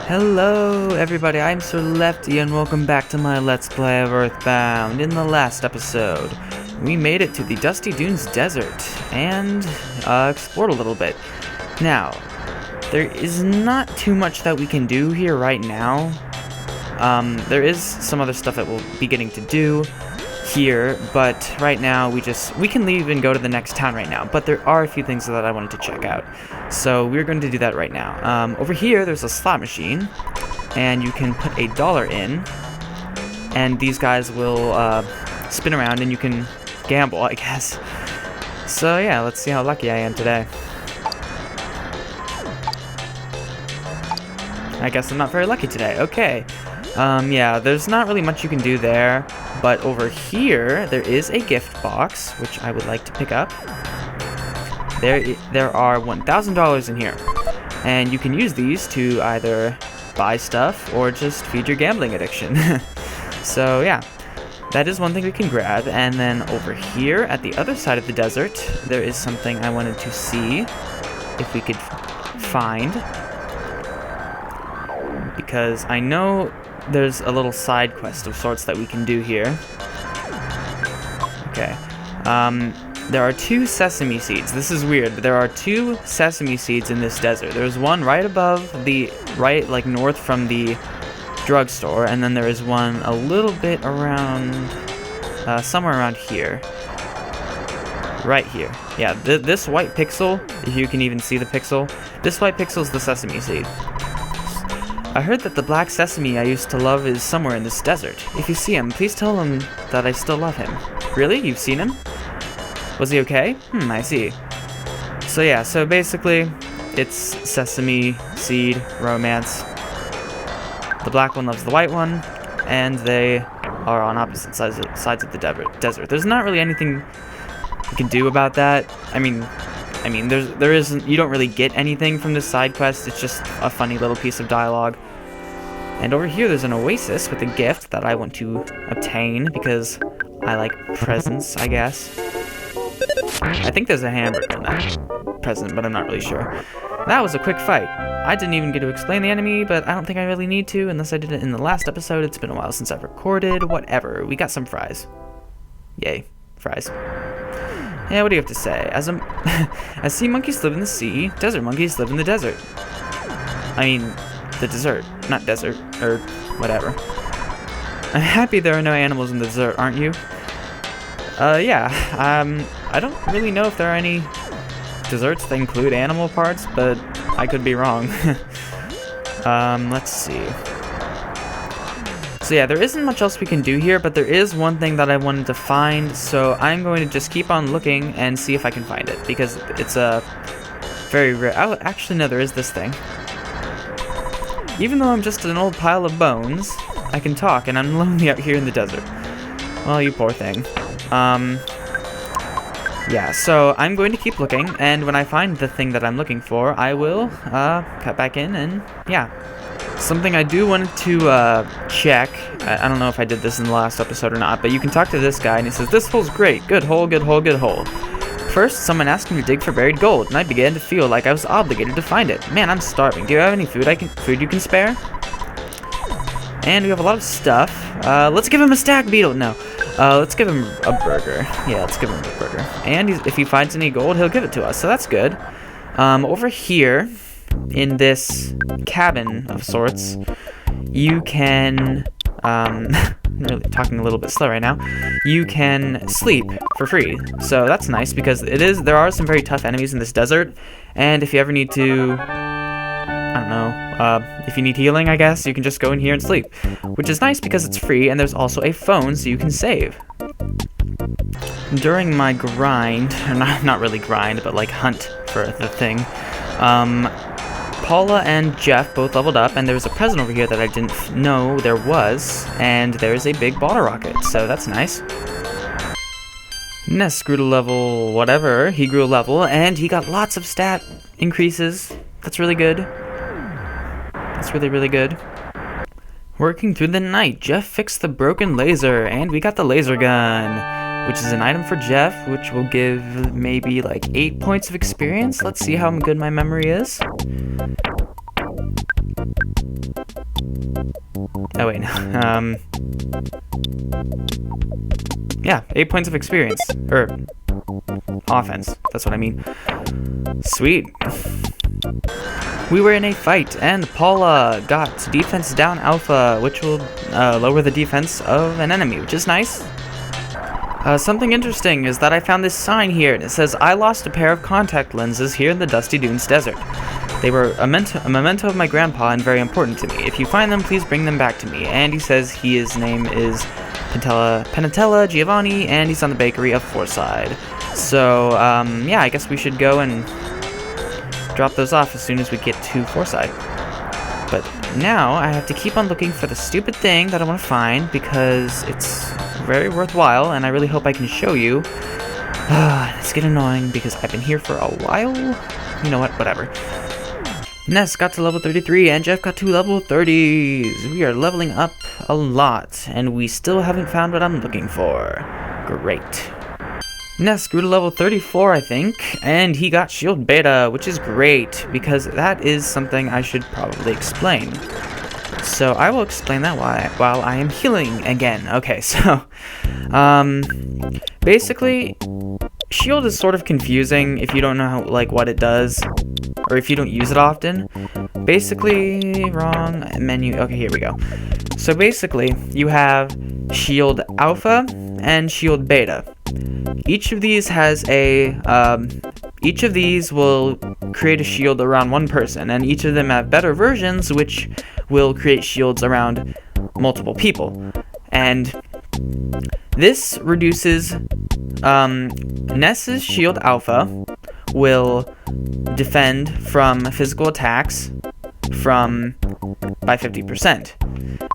Hello everybody, I'm Sir Lefty and welcome back to my Let's Play of Earthbound. In the last episode, we made it to the Dusty Dunes Desert and explored a little bit. Now, there is not too much that we can do here right now. There is some other stuff that we'll be getting to do here, but right now we can leave and go to the next town right now, but there are a few things that I wanted to check out, so we're going to do that right now. Over here there's a slot machine and you can put $1 in and these guys will spin around and you can gamble, I guess. So yeah, let's see how lucky I am today. I guess I'm not very lucky today. Okay. Yeah, there's not really much you can do there, but over here, there is a gift box, which I would like to pick up. There are $1,000 in here, and you can use these to either buy stuff or just feed your gambling addiction. So yeah, that is one thing we can grab, and then over here, at the other side of the desert, there is something I wanted to see if we could find, because I know there's a little side quest of sorts that we can do here. Okay. There are 2 sesame seeds. This is weird, but there are 2 sesame seeds in this desert. There's one right above like north from the drugstore, and then there is one a little bit around, somewhere around here. Right here. Yeah, this white pixel, if you can even see the pixel, this white pixel is the sesame seed. I heard that the black sesame I used to love is somewhere in this desert. If you see him, please tell him that I still love him. Really? You've seen him? Was he okay? I see. So yeah, so basically, it's sesame, seed, romance. The black one loves the white one, and they are on opposite sides of the desert. There's not really anything you can do about that. I mean, there isn't. You don't really get anything from this side quest. It's just a funny little piece of dialogue. And over here, there's an oasis with a gift that I want to obtain because I like presents, I guess. I think there's a hamburger in that present, but I'm not really sure. That was a quick fight. I didn't even get to explain the enemy, but I don't think I really need to unless I did it in the last episode. It's been a while since I've recorded. Whatever. We got some fries. Yay, fries. Yeah, what do you have to say? As sea monkeys live in the sea, desert monkeys live in the desert. I mean, the dessert, not desert, or whatever. I'm happy there are no animals in the desert, aren't you? Yeah, I don't really know if there are any desserts that include animal parts, but I could be wrong. Let's see. So yeah, there isn't much else we can do here, but there is one thing that I wanted to find, so I'm going to just keep on looking and see if I can find it, because it's a very rare... Oh, actually, no, there is this thing. Even though I'm just an old pile of bones, I can talk, and I'm lonely out here in the desert. Well, you poor thing. Yeah, so I'm going to keep looking, and when I find the thing that I'm looking for, I will, cut back in, and yeah. Something I do want to check, I don't know if I did this in the last episode or not, but you can talk to this guy and he says, "This hole's great, good hole, good hole, good hole." First, someone asked me to dig for buried gold, and I began to feel like I was obligated to find it. Man, I'm starving. Do you have any food you can spare? And we have a lot of stuff. Let's give him a stag beetle. No, let's give him a burger. Yeah, let's give him a burger. And if he finds any gold, he'll give it to us, so that's good. Over here, in this cabin of sorts, you can, I'm really talking a little bit slow right now, you can sleep for free. So that's nice because there are some very tough enemies in this desert, and if you ever need to, I don't know, if you need healing, I guess, you can just go in here and sleep, which is nice because it's free, and there's also a phone so you can save. During my grind, or not really grind, but like hunt for the thing, Paula and Jeff both leveled up, and there's a present over here that I didn't know there was, and there's a big bottle rocket, so that's nice. Ness grew to level whatever, he grew a level, and he got lots of stat increases. That's really good. That's really, really good. Working through the night, Jeff fixed the broken laser, and we got the laser gun, which is an item for Jeff, which will give maybe like 8 points of experience. Let's see how good my memory is. Oh, wait, no. Yeah, 8 points of experience. Or, offense. That's what I mean. Sweet. We were in a fight, and Paula got defense down alpha, which will lower the defense of an enemy, which is nice. Something interesting is that I found this sign here, and it says, I lost a pair of contact lenses here in the Dusty Dunes Desert. They were a memento of my grandpa and very important to me. If you find them, please bring them back to me. And he says his name is Penatella Giovanni, and he's on the bakery of Fourside. So, yeah, I guess we should go and drop those off as soon as we get to Fourside. But now I have to keep on looking for the stupid thing that I want to find because it's very worthwhile, and I really hope I can show you. It's getting annoying because I've been here for a while. You know what? Whatever. Ness got to level 33, and Jeff got to level 30s. We are leveling up a lot, and we still haven't found what I'm looking for. Great. Ness grew to level 34, I think, and he got Shield Beta, which is great, because that is something I should probably explain. So I will explain that while I am healing again. Okay, so, basically, Shield is sort of confusing if you don't know, like, what it does, or if you don't use it often. Basically, wrong menu. Okay, here we go. So basically, you have Shield Alpha and Shield Beta. Each of these has each of these will create a shield around one person, and each of them have better versions, which will create shields around multiple people. And this reduces, Ness's Shield Alpha will defend from physical attacks by 50%.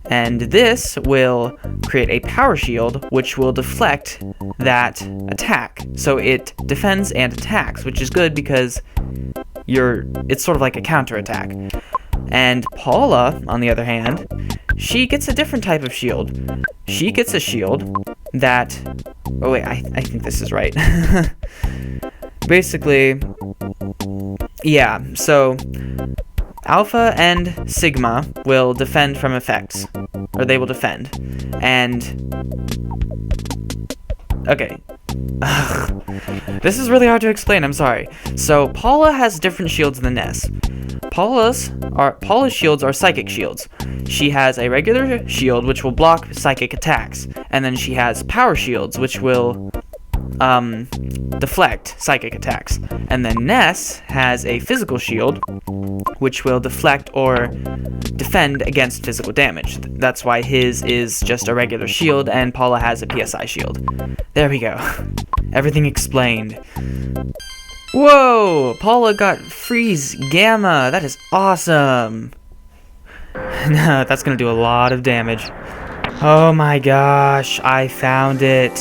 And this will create a power shield, which will deflect that attack. So it defends and attacks, which is good because it's sort of like a counterattack. And Paula, on the other hand, she gets a different type of shield. She gets a shield that... Oh wait, I think this is right. Basically, yeah, so Alpha and Sigma will defend from effects, or they will defend, and, okay, this is really hard to explain, I'm sorry. So Paula has different shields than Ness. Paula's shields are psychic shields. She has a regular shield which will block psychic attacks, and then she has power shields which will deflect psychic attacks. And then Ness has a physical shield which will deflect or defend against physical damage. That's why his is just a regular shield and Paula has a PSI shield. There we go. Everything explained. Whoa! Paula got Freeze Gamma! That is awesome! That's gonna do a lot of damage. Oh my gosh, I found it!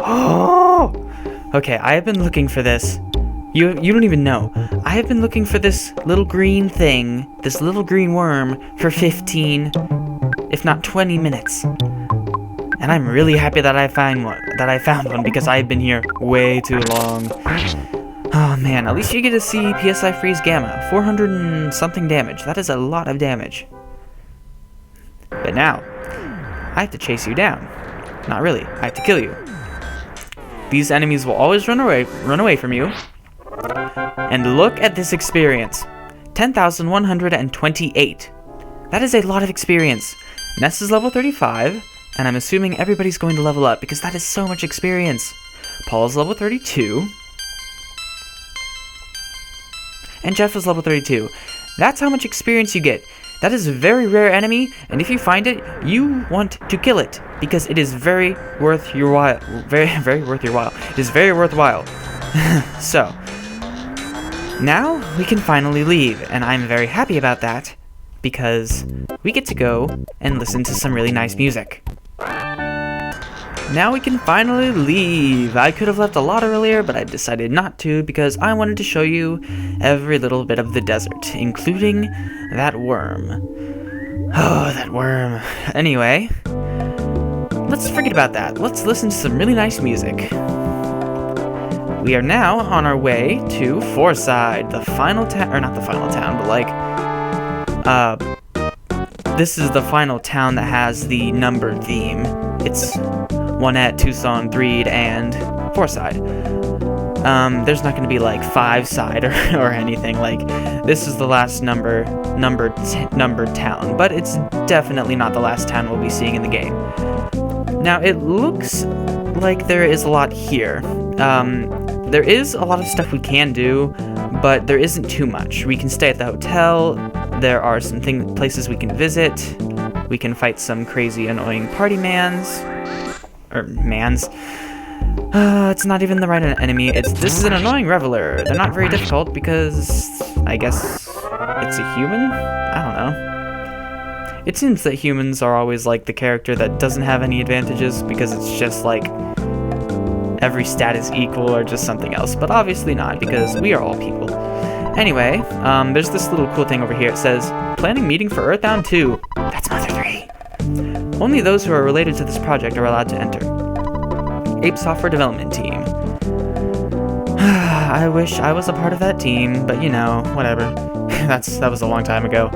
Oh! Okay, I have been looking for this. You don't even know. I have been looking for this little green thing, this little green worm, for 15, if not 20 minutes. And I'm really happy that I found one because I've been here way too long. Oh man, at least you get to see PSI Freeze Gamma. 400 and something damage. That is a lot of damage. But now, I have to chase you down. Not really, I have to kill you. These enemies will always run away from you. And look at this experience. 10,128. That is a lot of experience. Ness is level 35. And I'm assuming everybody's going to level up because that is so much experience. Paul's level 32. And Jeff is level 32. That's how much experience you get. That is a very rare enemy, and if you find it, you want to kill it because it is very worth your while. Very worth your while. It is very worthwhile. So, now we can finally leave, and I'm very happy about that because we get to go and listen to some really nice music. Now we can finally leave. I could have left a lot earlier, but I decided not to because I wanted to show you every little bit of the desert, including that worm. Oh, that worm. Anyway, let's forget about that. Let's listen to some really nice music. We are now on our way to Fourside, the final town, or not the final town, but like, this is the final town that has the numbered theme. It's Onette, Tucson, Threed, and Fourside. There's not going to be like Fiveside or anything. Like, this is the last numbered town, but it's definitely not the last town we'll be seeing in the game. Now, it looks like there is a lot here. There is a lot of stuff we can do, but there isn't too much. We can stay at the hotel. There are some places we can visit. We can fight some crazy, annoying party mans. It's not even the right enemy. This is an annoying reveler. They're not very difficult because I guess it's a human? I don't know. It seems that humans are always like the character that doesn't have any advantages because it's just like every stat is equal or just something else, but obviously not because we are all people. Anyway, there's this little cool thing over here. It says, planning meeting for Earthbound 2. That's Mother 3. Only those who are related to this project are allowed to enter. Ape Software Development Team. I wish I was a part of that team, but you know, whatever. that was a long time ago.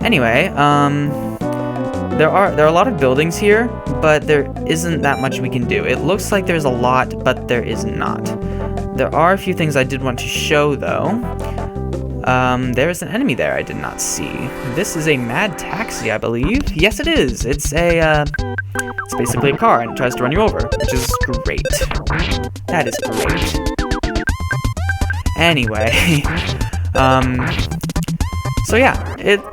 Anyway, there are a lot of buildings here, but there isn't that much we can do. It looks like there's a lot, but there is not. There are a few things I did want to show, though. There is an enemy there I did not see. This is a mad taxi, I believe. Yes, it is. It's basically a car, and it tries to run you over, which is great. That is great. Anyway, so yeah,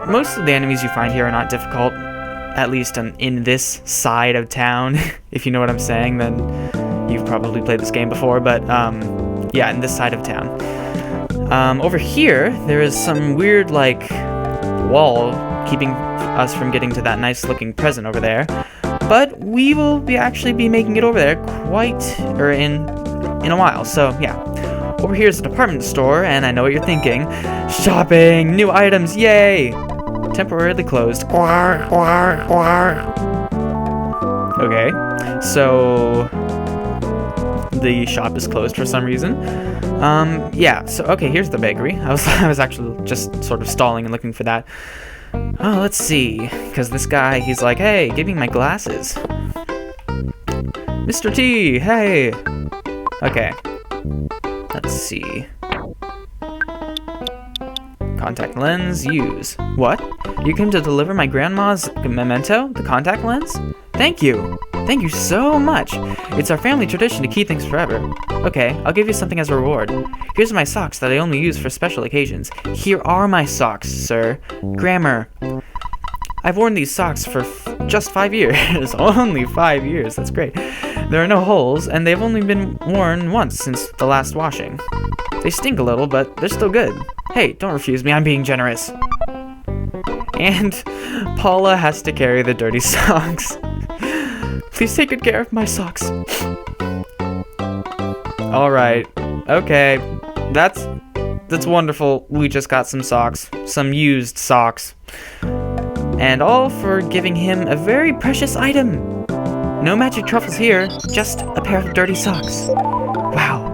most of the enemies you find here are not difficult, at least in this side of town. If you know what I'm saying, then you've probably played this game before, but yeah, in this side of town. Over here, there is some weird, like, wall keeping us from getting to that nice-looking present over there. But we will actually be making it over there in a while. So yeah, over here is a department store, and I know what you're thinking: shopping, new items, yay! Temporarily closed. Okay, so the shop is closed for some reason. Yeah. So okay, here's the bakery. I was actually just sort of stalling and looking for that. Oh, let's see, because this guy, he's like, hey, give me my glasses. Mr. T, hey. Okay, let's see. Contact lens, use. What? You came to deliver my grandma's memento, the contact lens? Thank you. Thank you so much. It's our family tradition to keep things forever. Okay, I'll give you something as a reward. Here's my socks that I only use for special occasions. Here are my socks, sir. Grammar. I've worn these socks for just 5 years. Only 5 years, that's great. There are no holes, and they've only been worn once since the last washing. They stink a little, but they're still good. Hey, don't refuse me, I'm being generous. And Paula has to carry the dirty socks. Please take good care of my socks. Alright, okay. That's wonderful. We just got some socks. Some used socks. And all for giving him a very precious item. No magic truffles here, just a pair of dirty socks. Wow.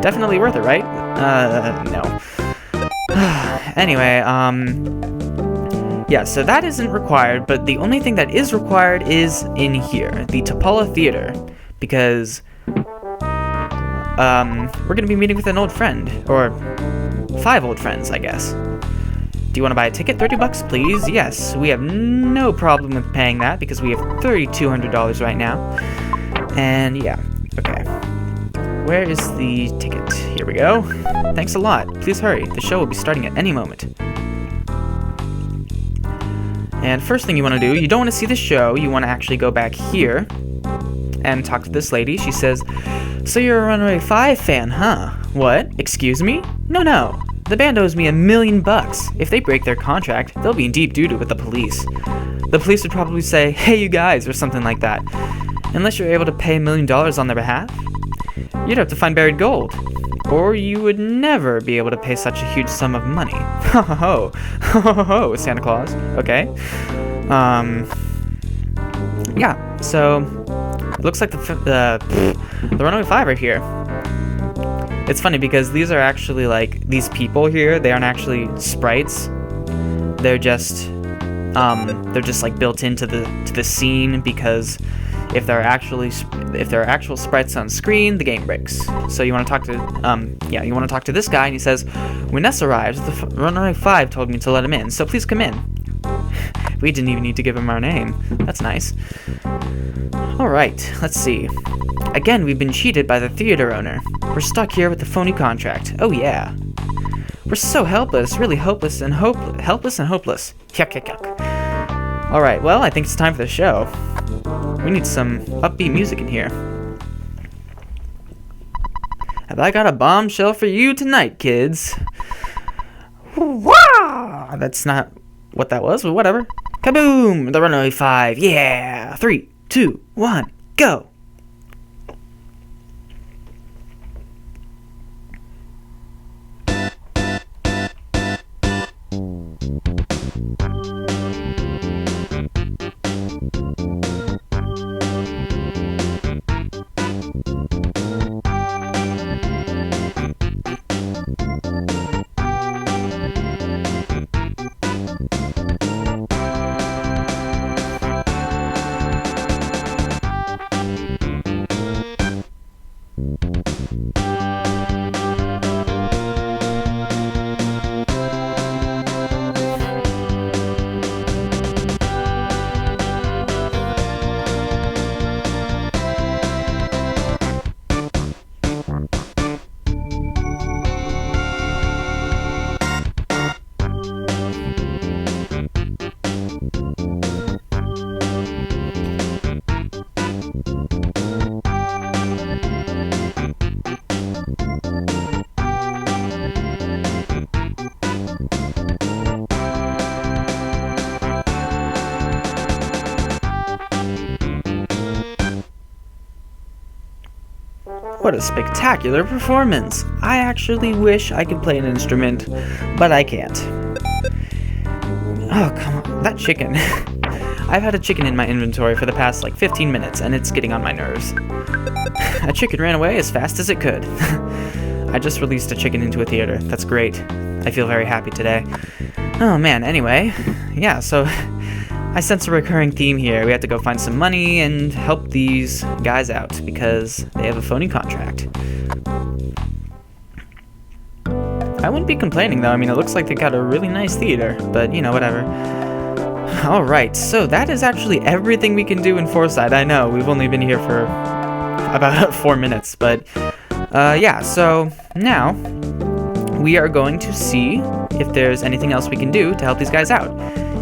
Definitely worth it, right? No. Anyway, yeah, so that isn't required, but the only thing that is required is in here, the Topala Theater, because, we're gonna be meeting with an old friend, or 5 old friends, I guess. Do you want to buy a ticket? $30, please? Yes, we have no problem with paying that because we have $3,200 right now. And yeah, okay. Where is the ticket? Here we go. Thanks a lot. Please hurry. The show will be starting at any moment. And first thing you want to do, you don't want to see the show. You want to actually go back here and talk to this lady. She says, so you're a Runaway 5 fan, huh? What? Excuse me? No. The band owes me $1 million. If they break their contract, they'll be in deep doo-doo with the police. The police would probably say, hey, you guys, or something like that. Unless you're able to pay $1 million on their behalf, you'd have to find buried gold. Or you would never be able to pay such a huge sum of money. Ho ho ho. Ho ho ho, Santa Claus. Okay. Yeah, so it looks like the Runaway 5 are here. It's funny because these are actually, like, these people here, they aren't actually sprites. They're just they're just like built into the scene, because if there are actual sprites on screen, the game breaks. So you want to talk to this guy, and he says, "When Ness arrives, the runway 5 told me to let him in, so please come in." We didn't even need to give him our name. That's nice. Alright, let's see. Again, we've been cheated by the theater owner. We're stuck here with the phony contract. Oh yeah. We're so helpless, really helpless and hopeless. Yuck, yuck, yuck. Alright, well, I think it's time for the show. We need some upbeat music in here. Have I got a bombshell for you tonight, kids? Wow! That's not what that was, but whatever. Kaboom! The runway 5, yeah! 3, 2, 1, go! What a spectacular performance! I actually wish I could play an instrument, but I can't. Oh, come on, that chicken. I've had a chicken in my inventory for the past like 15 minutes, and it's getting on my nerves. A chicken ran away as fast as it could. I just released a chicken into a theater. That's great. I feel very happy today. Oh man, anyway, yeah, so I sense a recurring theme here. We have to go find some money and help these guys out because they have a phony contract. I wouldn't be complaining though. I mean, it looks like they got a really nice theater, but you know, whatever. Alright, so that is actually everything we can do in Fourside. I know, we've only been here for about 4 minutes, but yeah, so now we are going to see if there's anything else we can do to help these guys out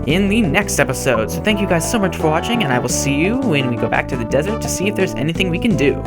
in the next episode. So thank you guys so much for watching, and I will see you when we go back to the desert to see if there's anything we can do.